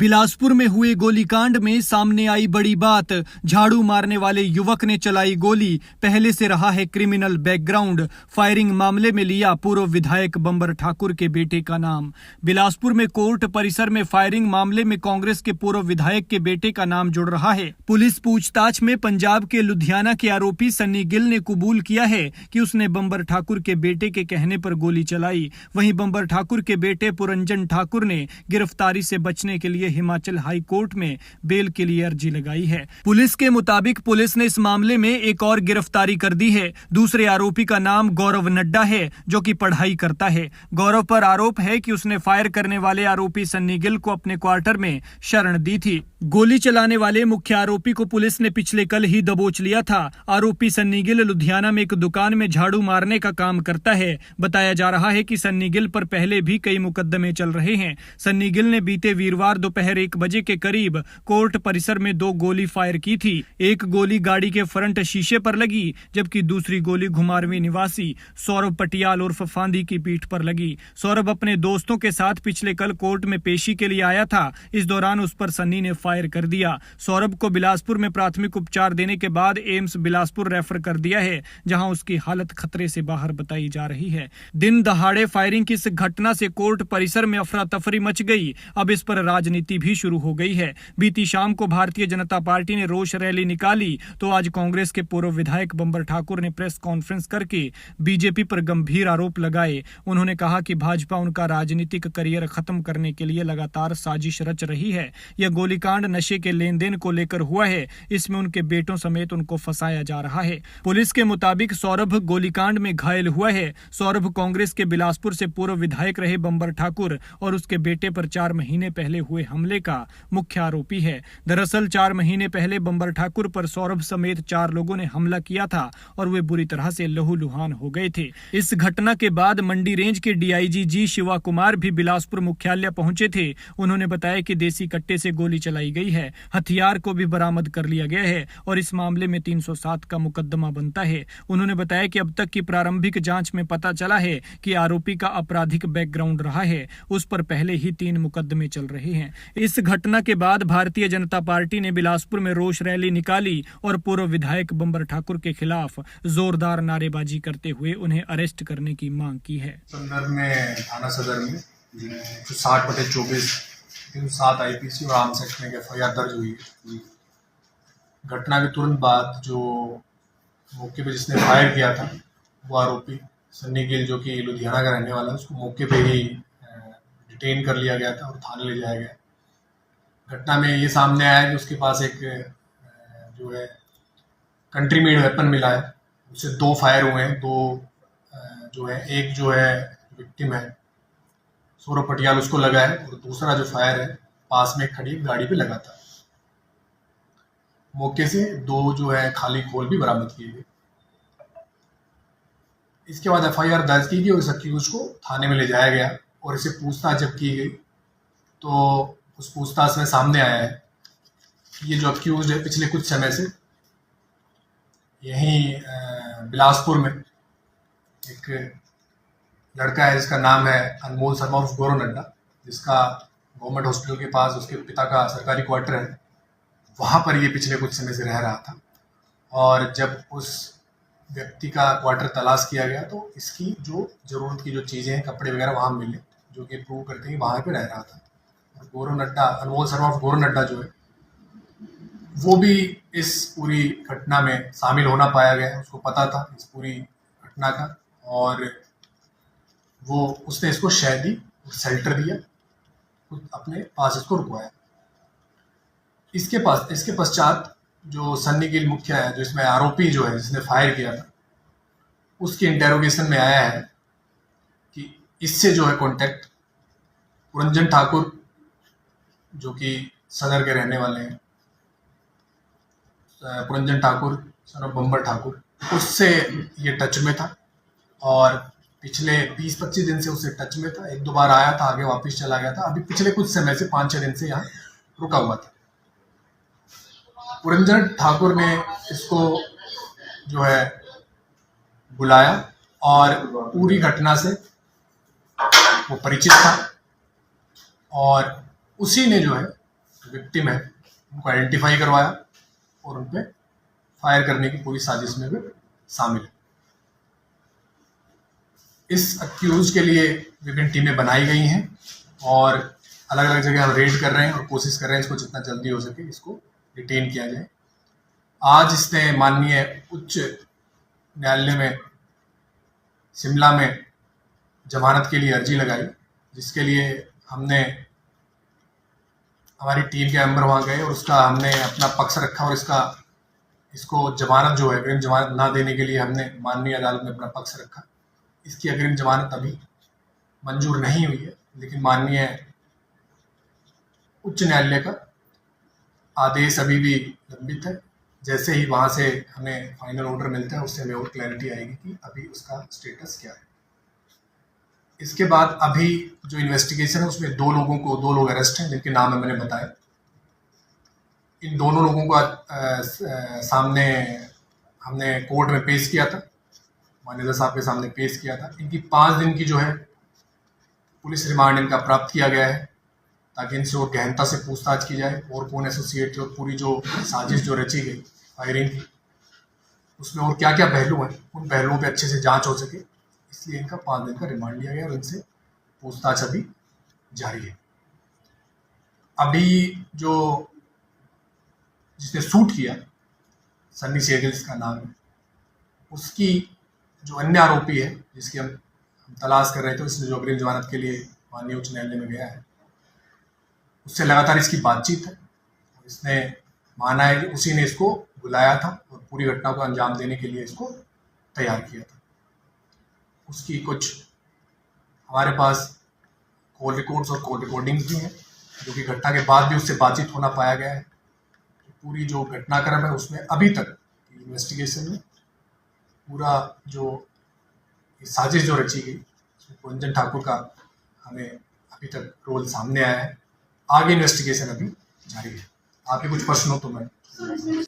बिलासपुर में हुए गोलीकांड में सामने आई बड़ी बात। झाड़ू मारने वाले युवक ने चलाई गोली, पहले से रहा है क्रिमिनल बैकग्राउंड। फायरिंग मामले में लिया पूर्व विधायक बंबर ठाकुर के बेटे का नाम। बिलासपुर में कोर्ट परिसर में फायरिंग मामले में कांग्रेस के पूर्व विधायक के बेटे का नाम जुड़ रहा है। पुलिस पूछताछ में पंजाब के लुधियाना के आरोपी सन्नी गिल ने कबूल किया है कि उसने बंबर ठाकुर के बेटे के कहने पर गोली चलाई। वहीं बंबर ठाकुर के बेटे पुरंजन ठाकुर ने गिरफ्तारी से बचने के लिए हिमाचल हाई कोर्ट में बेल के लिए अर्जी लगाई है। पुलिस के मुताबिक पुलिस ने इस मामले में एक और गिरफ्तारी कर दी है। दूसरे आरोपी का नाम गौरव नड्डा है, जो कि पढ़ाई करता है। गौरव पर आरोप है कि उसने फायर करने वाले आरोपी सन्नी गिल को अपने क्वार्टर में शरण दी थी। गोली चलाने वाले मुख्य आरोपी को पुलिस ने पिछले कल ही दबोच लिया था। आरोपी सन्नी गिल लुधियाना में एक दुकान में झाड़ू मारने का काम करता है। बताया जा रहा है कि सन्नी गिल पर पहले भी कई मुकदमे चल रहे हैं। सन्नी गिल ने बीते वीरवार दोपहर 1 बजे के करीब कोर्ट परिसर में 2 गोली फायर की थी। एक गोली गाड़ी के फ्रंट शीशे पर लगी, जबकि दूसरी गोली घुमारवीं निवासी सौरभ पटियाल उर्फ फांदी की पीठ पर लगी। सौरभ अपने दोस्तों के साथ पिछले कल कोर्ट में पेशी के लिए आया था। इस दौरान उस पर सन्नी ने फायर कर दिया। सौरभ को बिलासपुर में प्राथमिक उपचार देने के बाद एम्स बिलासपुर रेफर कर दिया है, जहां उसकी हालत खतरे से बाहर बताई जा रही है। दिन दहाड़े फायरिंग की इस घटना से कोर्ट परिसर में अफरा तफरी मच गई। अब इस पर राजनीति भी शुरू हो गई है। बीती शाम को भारतीय जनता पार्टी ने रोष रैली निकाली, तो आज कांग्रेस के पूर्व विधायक बंबर ठाकुर ने प्रेस कॉन्फ्रेंस करके बीजेपी पर गंभीर आरोप लगाए। उन्होंने कहा कि भाजपा उनका राजनीतिक करियर खत्म करने के लिए लगातार साजिश रच रही है। यह गोलीकांड नशे के लेन देन को लेकर हुआ है। इसमें उनके बेटों समेत उनको फंसाया जा रहा है। पुलिस के मुताबिक सौरभ गोलीकांड में घायल हुआ है। सौरभ कांग्रेस के बिलासपुर से पूर्व विधायक रहे बंबर ठाकुर और उसके बेटे पर 4 महीने पहले हुए हमले का मुख्य आरोपी है। दरअसल 4 महीने पहले बंबर ठाकुर पर सौरभ समेत 4 लोगों ने हमला किया था और वे बुरी तरह से लहूलुहान हो गए थे। इस घटना के बाद मंडी रेंज के डीआईजी जी शिवा कुमार भी बिलासपुर मुख्यालय पहुंचे थे। उन्होंने बताया कि देसी कट्टे से गोली चलाई गई है। हथियार को भी बरामद कर लिया गया है और इस मामले में 307 का मुकदमा बनता है। उन्होंने बताया कि अब तक की प्रारंभिक जांच में पता चला है कि आरोपी का आपराधिक बैकग्राउंड रहा है। उस पर पहले ही 3 मुकदमे चल रहे हैं। इस घटना के बाद भारतीय जनता पार्टी ने बिलासपुर में रोष रैली निकाली और पूर्व विधायक बंबर ठाकुर के खिलाफ जोरदार नारेबाजी करते हुए उन्हें अरेस्ट करने की मांग की है। संदर्भ में थाना सदर में 60/24 7 आईपीसी और आर्म्स एक्ट में एफआईआर दर्ज हुई है। घटना के तुरंत बाद जो मौके पे जिसने फायर किया था वो आरोपी सन्नी गिल, जो कि लुधियाना का रहने वाला है, उसको मौके पे ही डिटेन कर लिया गया था और थाने ले जाया गया। घटना में ये सामने आया कि उसके पास एक जो है कंट्री मेड वेपन मिला है। उससे 2 फायर हुए हैं। 2 जो है, एक जो है विक्टिम है सौरभ पटियाल, उसको लगा है, और दूसरा जो फायर है पास में खड़ी गाड़ी पे लगा था। मौके से 2 जो है खाली खोल भी बरामद किए गए। इसके बाद एफआईआर दर्ज की गई और इस अक्यूज को थाने में ले जाया गया और इसे पूछताछ जब की गई तो उस पूछताछ में सामने आया है कि ये जो अक्यूज है पिछले कुछ समय से यहीं बिलासपुर में एक लड़का है जिसका नाम है अनमोल शर्मा उर्फ गौरव नड्डा, जिसका गवर्नमेंट हॉस्पिटल के पास उसके पिता का सरकारी क्वार्टर है। वहाँ पर ये पिछले कुछ समय से रह रहा था और जब उस व्यक्ति का क्वार्टर तलाश किया गया तो इसकी जो ज़रूरत की जो चीज़ें हैं, कपड़े वगैरह वहाँ मिले, जो कि प्रूव करते हैं वहाँ पे रह रहा था। और गौरव नड्डा, अनमोल शर्मा ऑफ गौरव नड्डा जो है वो भी इस पूरी घटना में शामिल होना पाया गया। उसको पता था इस पूरी घटना का और वो उसने इसको शय दी, शेल्टर दिया, अपने पास इसको रुकवाया। इसके पश्चात जो सन्नी गिल मुख्य है, जो इसमें आरोपी जो है जिसने फायर किया था, उसके इंटेरोगेशन में आया है कि इससे जो है कॉन्टेक्ट पुरंजन ठाकुर, जो कि सदर के रहने वाले हैं, पुरंजन ठाकुर सन ऑफ बंबर ठाकुर, उससे ये टच में था और पिछले 20-25 दिन से उससे टच में था। 1-2 बार आया था, आगे वापस चला गया था। अभी पिछले कुछ समय से 5-6 दिन से यहाँ रुका हुआ था। पुरंजन ठाकुर ने इसको जो है बुलाया और पूरी घटना से वो परिचित था और उसी ने जो है जो विक्टिम है उनको आइडेंटिफाई करवाया और उन पे फायर करने की पूरी साजिश में भी शामिल है। इस अक्यूज के लिए विभिन्न टीमें बनाई गई हैं और अलग अलग जगह हम रेड कर रहे हैं और कोशिश कर रहे हैं इसको जितना जल्दी हो सके इसको डिटेन किया जाए। आज इसने माननीय उच्च न्यायालय में शिमला में जमानत के लिए अर्जी लगाई, जिसके लिए हमने हमारी टीम के मेंबर वहाँ गए और उसका हमने अपना पक्ष रखा और इसको जमानत जो है अग्रिम जमानत ना देने के लिए हमने माननीय अदालत में अपना पक्ष रखा। इसकी अग्रिम जमानत अभी मंजूर नहीं हुई है, लेकिन माननीय उच्च न्यायालय का आदेश अभी भी लंबित है। जैसे ही वहाँ से हमें फाइनल ऑर्डर मिलता है उससे हमें और क्लैरिटी आएगी कि अभी उसका स्टेटस क्या है। इसके बाद अभी जो इन्वेस्टिगेशन है उसमें दो लोग अरेस्ट हैं जिनके नाम मैंने बताया। इन दोनों लोगों को सामने हमने कोर्ट में पेश किया था, माननीय साहब के सामने पेश किया था। इनकी 5 दिन की जो है पुलिस रिमांड इनका प्राप्त किया गया है ताकि इनसे और गहनता से पूछताछ की जाए और कौन एसोसिएट और पूरी जो साजिश जो रची गई फायरिंग की उसमें और क्या क्या पहलू हैं उन पहलुओं पे अच्छे से जांच हो सके, इसलिए इनका 5 दिन का रिमांड लिया गया और इनसे पूछताछ अभी जारी है। अभी जो जिसने शूट किया सन्नी सहगल इसका नाम है, उसकी जो अन्य आरोपी है जिसकी हम तलाश कर रहे थे, इसने जो अग्रिम जमानत के लिए माननीय उच्च न्यायालय में गया है, उससे लगातार इसकी बातचीत है। इसने माना है कि उसी ने इसको बुलाया था और पूरी घटना को अंजाम देने के लिए इसको तैयार किया था। उसकी कुछ हमारे पास कॉल रिकॉर्ड्स और कॉल रिकॉर्डिंग्स भी हैं जो कि घटना के बाद भी उससे बातचीत होना पाया गया है। पूरी जो घटनाक्रम है उसमें अभी तक इन्वेस्टिगेशन में पूरा जो साजिश जो रची गई उसमें रंजन ठाकुर का हमें अभी तक रोल सामने आया है। आगे इन्वेस्टिगेशन अभी जारी है। आपके कुछ प्रश्न हो तो मैं